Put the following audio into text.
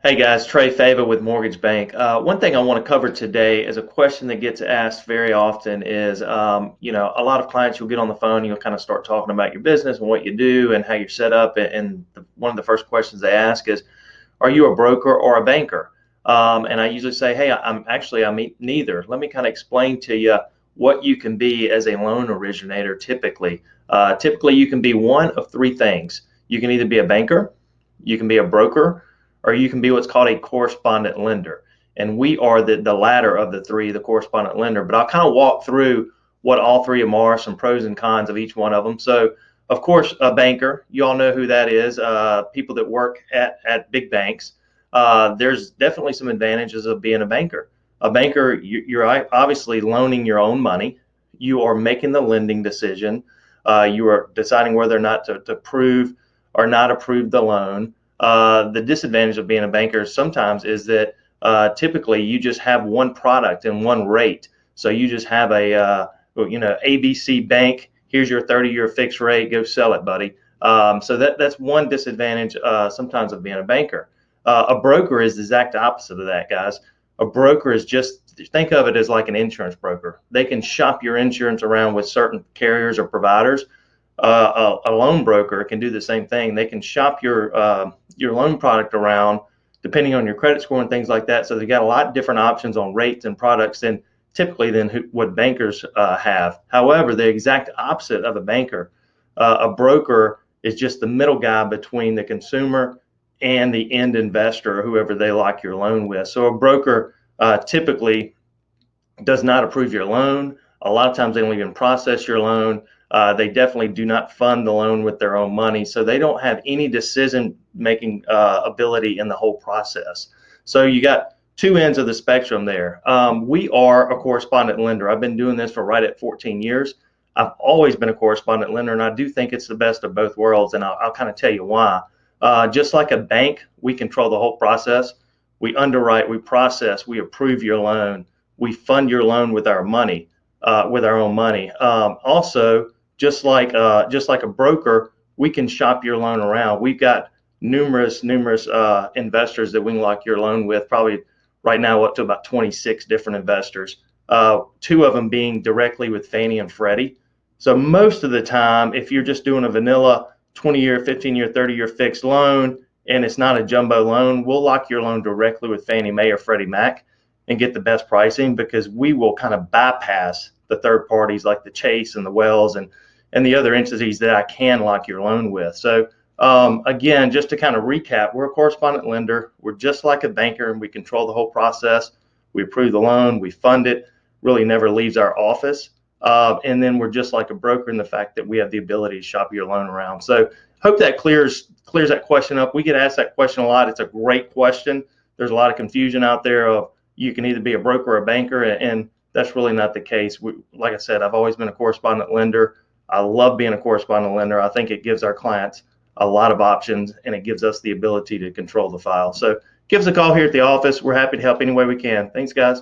Hey guys, Trey Fava with Mortgage Bank. One thing I want to cover today is a question that gets asked very often is, a lot of clients you'll get on the phone, you'll kind of start talking about your business and what you do and how you're set up. And one of the first questions they ask is, are you a broker or a banker? And I usually say, hey, I'm neither. Let me kind of explain to you what you can be as a loan originator typically. Typically, you can be one of three things. You can either be a banker, you can be a broker, or you can be what's called a correspondent lender. And we are the latter of the three, the correspondent lender. But I'll kind of walk through what all three of them are, some pros and cons of each one of them. So, of course, a banker, you all know who that is, people that work at big banks. There's definitely some advantages of being a banker. A banker, you're obviously loaning your own money. You are making the lending decision. You are deciding whether or not to approve or not approve the loan. The disadvantage of being a banker sometimes is that typically you just have one product and one rate. So you just have ABC Bank. Here's your 30-year fixed rate. Go sell it, buddy. So that's one disadvantage sometimes of being a banker. A broker is the exact opposite of that, guys. A broker is just think of it as like an insurance broker. They can shop your insurance around with certain carriers or providers. A loan broker can do the same thing. They can shop your loan product around depending on your credit score and things like that. So they got a lot of different options on rates and products than typically than what bankers have. However, the exact opposite of a banker, a broker is just the middle guy between the consumer and the end investor, or whoever they lock your loan with. So a broker typically does not approve your loan. A lot of times they don't even process your loan. They definitely do not fund the loan with their own money. So they don't have any decision making ability in the whole process. So you got two ends of the spectrum there. We are a correspondent lender. I've been doing this for right at 14 years. I've always been a correspondent lender, and I do think it's the best of both worlds, and I'll kind of tell you why. Just like a bank, we control the whole process. We underwrite, we process, we approve your loan, we fund your loan with our money, with our own money. Also, just like a broker, we can shop your loan around. We've got numerous investors that we can lock your loan with. Probably right now up to about 26 different investors. Two of them being directly with Fannie and Freddie. So most of the time, if you're just doing a vanilla 20-year, 15-year, 30-year fixed loan, and it's not a jumbo loan, we'll lock your loan directly with Fannie Mae or Freddie Mac and get the best pricing because we will kind of bypass the third parties like the Chase and the Wells and the other entities that I can lock your loan with. So again, just to kind of recap, we're a correspondent lender. We're just like a banker, and we control the whole process. We approve the loan, we fund it, really never leaves our office. And then we're just like a broker in the fact that we have the ability to shop your loan around. So hope that clears that question up. We get asked that question a lot. It's a great question. There's a lot of confusion out there of you can either be a broker or a banker, and that's really not the case. Like I said, I've always been a correspondent lender. I love being a correspondent lender. I think it gives our clients a lot of options, and it gives us the ability to control the file. So give us a call here at the office. We're happy to help any way we can. Thanks, guys.